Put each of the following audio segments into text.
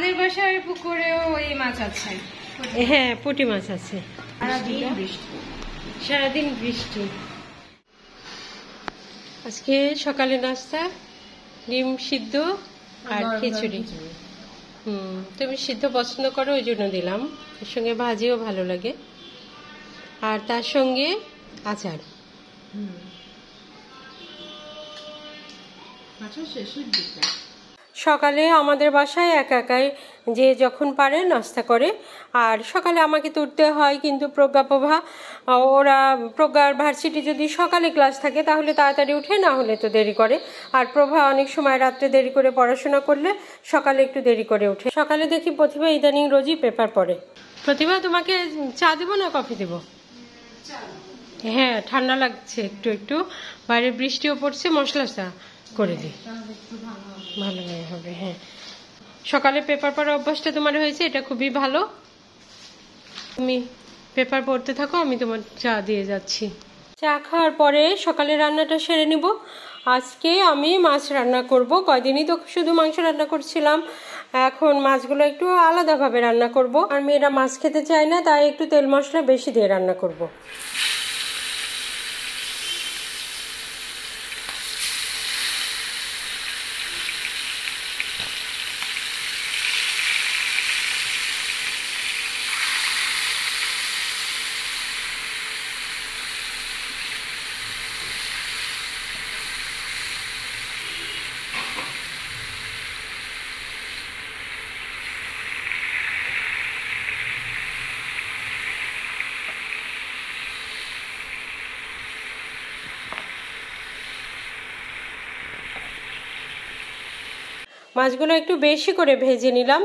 আমাদের বাসায় পুকুরেও এই মাছ আছে। হ্যাঁ, পুঁটি মাছ আছে। সারাদিন বৃষ্টি। আজকে সকালে নাস্তা ডিম সিদ্ধ আর খিচুড়ি। তুমি সিদ্ধ পছন্দ করো, ওই জন্য দিলাম। এর সঙ্গে ভাজিও ভালো লাগে, আর তার সঙ্গে আচার। সকালে আমাদের বাসায় একা একাই যে যখন পারে নাস্তা করে, আর সকালে আমাকে তুলতে হয়, কিন্তু প্রজ্ঞার ভার্সিটি যদি সকালে ক্লাস থাকে তাহলে তাড়াতাড়ি উঠে, না হলে তো দেরি করে। আর প্রভা অনেক সময় রাত্রে দেরি করে পড়াশোনা করলে সকালে একটু দেরি করে উঠে। সকালে দেখি প্রতিভা ইদানিং রোজই পেপার পড়ে। প্রতিভা, তোমাকে চা দেবো না কফি দেবো? হ্যাঁ, ঠান্ডা লাগছে একটু একটু, বাইরে বৃষ্টিও পড়ছে, মশলা চা করে দিই, ভালো হবে। হ্যাঁ, সকালে পেপার পড়ার অভ্যাসটা তোমার হয়েছে, এটা খুবই ভালো। তুমি পেপার পড়তে থাকো, আমি তোমার চা দিয়ে যাচ্ছি। চা খাওয়ার পরে সকালে রান্নাটা সেরে নিব। আজকে আমি মাছ রান্না করব। কয়দিনই তো শুধু মাংস রান্না করছিলাম, এখন মাছগুলো একটু আলাদাভাবে রান্না করব। আর মেয়েরা মাছ খেতে চায় না, তাই একটু তেল মশলা বেশি দিয়ে রান্না করব। মাছগুলো একটু বেশি করে ভেজে নিলাম।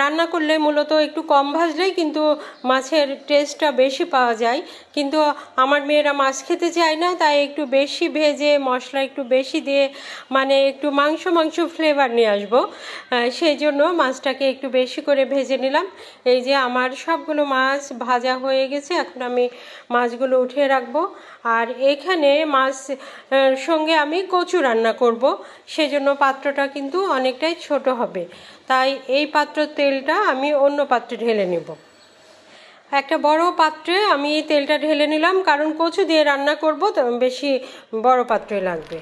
রান্না করলে মূলত একটু কম ভাজলেই কিন্তু মাছের টেস্টটা বেশি পাওয়া যায়, কিন্তু আমার মেয়েরা মাছ খেতে চায় না, তাই একটু বেশি ভেজে মশলা একটু বেশি দিয়ে, মানে একটু মাংস ফ্লেভার নিয়ে আসবো, সেই জন্য মাছটাকে একটু বেশি করে ভেজে নিলাম। এই যে আমার সবগুলো মাছ ভাজা হয়ে গেছে, এখন আমি মাছগুলো উঠিয়ে রাখবো। আর এখানে মাছ সঙ্গে আমি কচু রান্না করব, সেজন্য পাত্রটা কিন্তু অনেকটাই ছোট হবে, তাই এই পাত্র তেলটা আমি অন্য পাত্রে ঢেলে নেব। একটা বড় পাত্রে আমি এই তেলটা ঢেলে নিলাম, কারণ কচু দিয়ে রান্না করব, তো বেশি বড় পাত্রে লাগবে।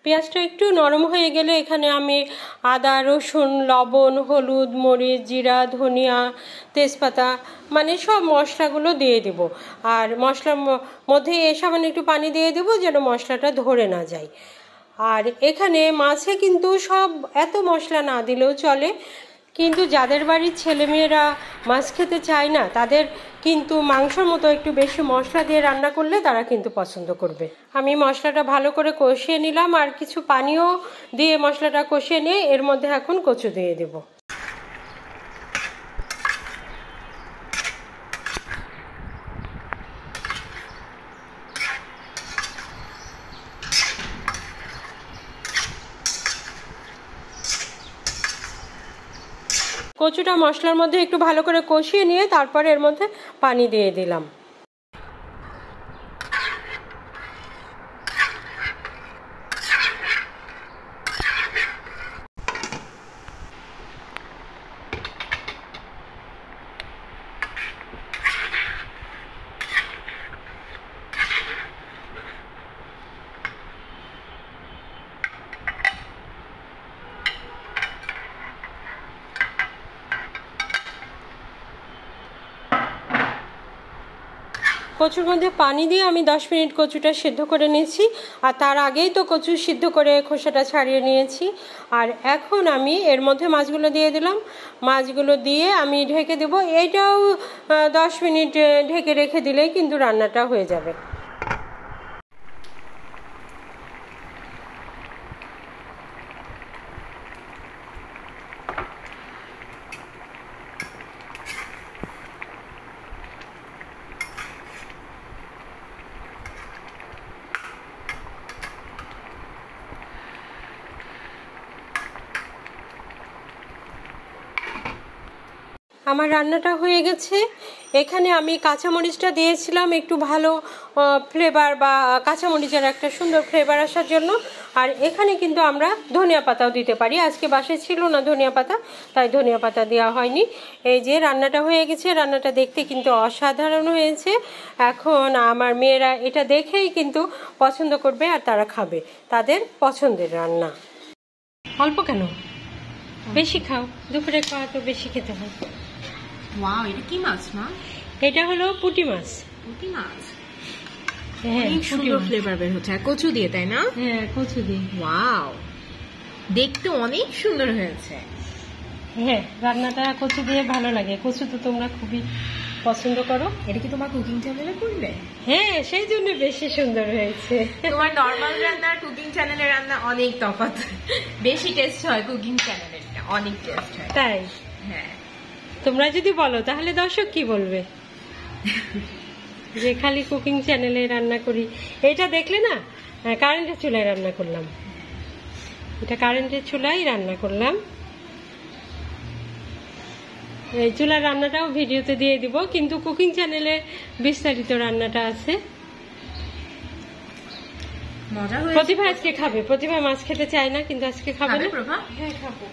পেঁয়াজটা একটু নরম হয়ে গেলে এখানে আমি আদা, রসুন, লবণ, হলুদ, মরিচ, জিরা, ধনিয়া, তেজপাতা, মানে সব মশলাগুলো দিয়ে দেব। আর মশলার মধ্যে সামান্য একটু পানি দিয়ে দেব, যেন মশলাটা ধরে না যায়। আর এখানে মাছে কিন্তু সব এত মশলা না দিলেও চলে, কিন্তু যাদের বাড়ির ছেলেমেয়েরা মাছ খেতে চায় না, তাদের কিন্তু মাংসর মতো একটু বেশি মশলা দিয়ে রান্না করলে তারা কিন্তু পছন্দ করবে। আমি মশলাটা ভালো করে কষিয়ে নিলাম, আর কিছু পানিও দিয়ে মশলাটা কষিয়ে নিয়ে এর মধ্যে এখন কচু দিয়ে দেবো। কচুটা মশলার মধ্যে একটু ভালো করে কষিয়ে নিয়ে তারপরে এর মধ্যে পানি দিয়ে দিলাম। কচুর মধ্যে পানি দিয়ে আমি 10 মিনিট কচুটা সিদ্ধ করে নিয়েছি, আর তার আগেই তো কচু সিদ্ধ করে খোসাটা ছাড়িয়ে নিয়েছি। আর এখন আমি এর মধ্যে মাছগুলো দিয়ে দিলাম। মাছগুলো দিয়ে আমি ঢেকে দেবো। এইটাও 10 মিনিট ঢেকে রেখে দিলেই কিন্তু রান্নাটা হয়ে যাবে। আমার রান্নাটা হয়ে গেছে। এখানে আমি কাঁচামরিচটা দিয়েছিলাম একটু ভালো ফ্লেভার বা কাঁচামরিচের একটা সুন্দর ফ্লেভার আসার জন্য। আর এখানে কিন্তু আমরা ধনিয়া পাতাও দিতে পারি। আজকে বাসায় ছিল না ধনিয়া পাতা, তাই ধনিয়া পাতা দেওয়া হয়নি। এই যে রান্নাটা হয়ে গেছে, রান্নাটা দেখতে কিন্তু অসাধারণ হয়েছে। এখন আমার মেয়েরা এটা দেখেই কিন্তু পছন্দ করবে আর তারা খাবে, তাদের পছন্দের রান্না। অল্প কেন, বেশি খাও, দুপুরে খাওয়া তো বেশি খেতে হয়। ওয়াও, এটা কি মাছ মা? এটা হলো পুঁটি মাছ। পুঁটি মাছ, হ্যাঁ, অনেক সুন্দর ফ্লেভার বের হচ্ছে। আর কচু দিয়ে, তাই না? হ্যাঁ, কচু দিয়ে। ওয়াও, দেখতে অনেক সুন্দর হয়েছে। হ্যাঁ, রান্নাটা কচু দিয়ে ভালো লাগে। কচু তো তোমরা খুবই পছন্দ করো। এটা কি তোমার কুকিং চ্যানেলে করবে? হ্যাঁ, সেই জন্য বেশি সুন্দর হয়েছে। তোমার নরমাল রান্না আর কুকিং চ্যানেলের রান্না অনেক তফাৎ। বেশি টেস্ট হয় কুকিং চ্যানেলেরটা, অনেক টেস্ট হয়। তাই? হ্যাঁ। তোমরা যদি বলো তাহলে দর্শক কি বলবে? যে খালি কুকিং চ্যানেলে রান্না করি। এটা দেখলে না, কারেন্টের চুলায় রান্না করলাম। এটা কারেন্টের চুলায় রান্না করলাম। এই চুলার রান্নাটাও ভিডিওতে দিয়ে দিব, কিন্তু কুকিং চ্যানেলে বিস্তারিত রান্নাটা আছে। মজা হয়েছে। প্রতিভা আজকে খাবে। প্রতিভা মাছ খেতে চায় না, কিন্তু আজকে খাবে না। প্রভা? হ্যাঁ, খাবো।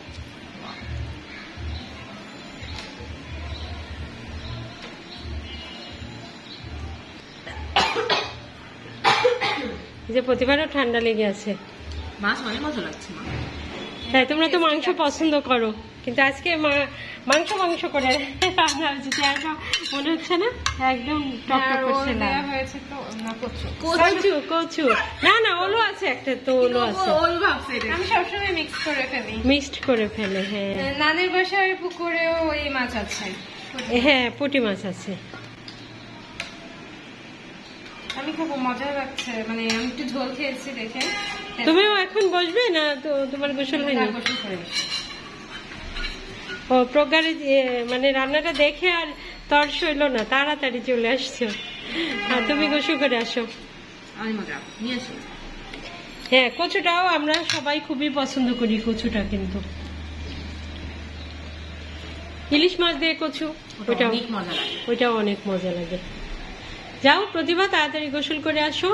যে প্রতিভারও ঠান্ডা লেগে আছে। মাছ অনেক মজা লাগছে মা। হ্যাঁ, তোমরা তো মাংস পছন্দ করো, কিন্তু আজকে মাংস করে রান্না হয়েছে। চেহারাটা মনে হচ্ছে না একদম টকটক করছে? না, হয়েছে তো না, কচু কচু না না, ওলো আছে একটা, তো ওলো আছে। ওল ভাবছি, আমি সবসময় মিক্স করে ফেলি। মিক্সড করে ফেলে, হ্যাঁ। নানের বাসায় পুকুরেও এই মাছ আছে। হ্যাঁ, পুঁটি মাছ আছে। আমি খুব মজা লাগছে, মানে আমি একটু ঝোল খেয়েছি দেখে। তুমিও এখন বসবে না? তো তোমার গোসল হয়নি? ও, প্রজ্ঞার মানে রান্নাটা দেখে আর তর সইল না, তাড়াতাড়ি চলে আসছো। হ্যাঁ, তুমি গোসল করে আসো। হ্যাঁ, কচুটাও আমরা সবাই খুবই পছন্দ করি। কচুটা কিন্তু ইলিশ মাছ দিয়ে কচু, ওইটাও অনেক মজা লাগে। যাও প্রতিভা, তাড়াতাড়ি গোসল করে আসো।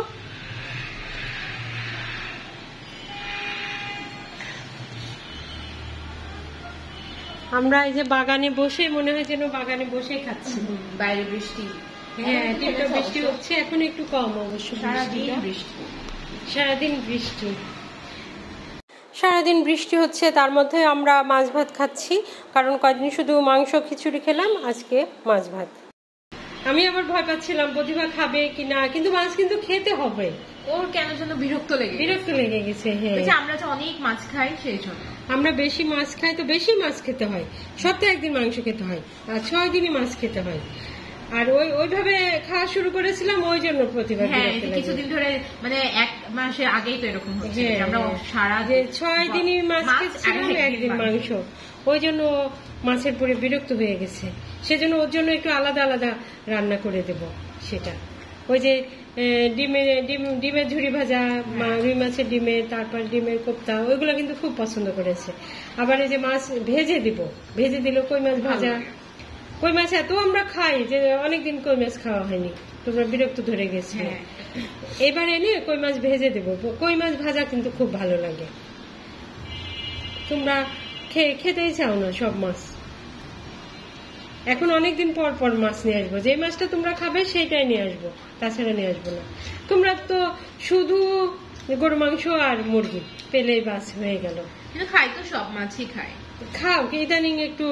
আমরা এই যে বাগানে বসে, মনে হয় যেন বাগানে বসে খাচ্ছি। বাইরে বৃষ্টি, হ্যাঁ, টিপটা বৃষ্টি হচ্ছে, এখন একটু কম অবশ্য। সারাদিন বৃষ্টি হচ্ছে, তার মধ্যে আমরা মাছ ভাত খাচ্ছি। কারণ কয়েকদিন শুধু মাংস খিচুড়ি খেলাম, আজকে মাছ ভাত। আমি আবার ভয় পাচ্ছিলাম প্রতিভা খাবে কিনা, কিন্তু মাছ কিন্তু খেতে হবে। ওর কেন যেন বিরক্ত লেগে গেছে। হ্যাঁ, আমরা তো অনেক মাছ খাই, সেই জন্য। আমরা বেশি মাছ খাই, তো বেশি মাছ খেতে হয়। সপ্তাহে একদিন মাংস খেতে হয়, আর 6 দিনই মাছ খেতে হয়। আর ওইভাবে খাওয়া শুরু করেছিলাম, ওই জন্য প্রতিভা কিছুদিন ধরে, মানে 1 মাসের আগেই তো এরকম হচ্ছে। আমরা সারা 6 দিনই মাছ খেয়েছিলাম, একদিন মাংস। ওই জন্য মাছের পরে বিরক্ত হয়ে গেছে। সেজন্য ওর জন্য একটু আলাদা আলাদা রান্না করে দেব। সেটা ওই যে ডিমের ঝুড়ি ভাজা, রুই মাছের ডিমের, তারপর ডিমের কোপ্তা, ওইগুলো কিন্তু খুব পছন্দ করেছে। আবার এই যে মাছ ভেজে দিল, কই মাছ ভাজা। কই মাছ এত আমরা খাই যে অনেকদিন কই মাছ খাওয়া হয়নি, তোমরা বিরক্ত ধরে গেছে। এবার এনে কই মাছ ভেজে দেবো। কই মাছ ভাজা কিন্তু খুব ভালো লাগে। তোমরা খেতেই চাও না সব মাছ। এখন অনেকদিন পর পর মাছ নিয়ে আসবো, যে মাছটা তোমরা খাবে সেইটাই নিয়ে আসবো, তাছাড়া নিয়ে আসবো না। তোমরা তো শুধু গরু মাংস আর মুরগি পেলেই বাস হয়ে গেল। খাই তো, সব মাছই খাই। খাও কি ইদানিং একটু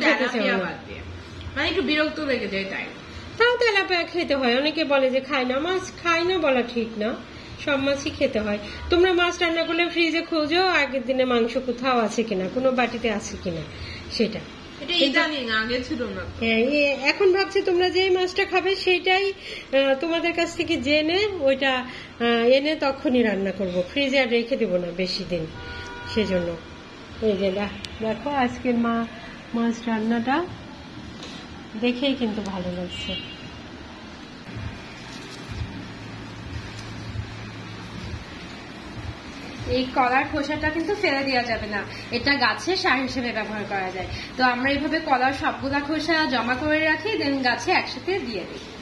খেতে চাও না? মানে একটু বিরক্ত লেগে যায়, তাই। তাও তেলাপিয়া খেতে হয়। অনেকে বলে যে খায় না, মাছ খায় না বলা ঠিক না, সব মাছই খেতে হয়। তোমরা মাছ রান্না করলে ফ্রিজে খোঁজো আগের দিনে মাংস কোথাও আছে কিনা, কোনো বাটিতে আছে কিনা সেটা। আগে ছিল না। এখন ভাবছি তোমরা যে মাছটা খাবে সেইটাই তোমাদের কাছ থেকে জেনে ওইটা এনে তখনই রান্না করব। ফ্রিজে আর রেখে দেবো না বেশি দিন, সেজন্য। এই যে দেখো আজকের মাছ রান্নাটা দেখেই কিন্তু ভালো লাগছে। এই কলার খোসাটা কিন্তু ফেলে দেওয়া যাবে না, এটা গাছে সার হিসেবে ব্যবহার করা যায়। তো আমরা এইভাবে কলার সবগুলা খোসা জমা করে রাখি, দেন গাছে একসাথে দিয়ে দিই।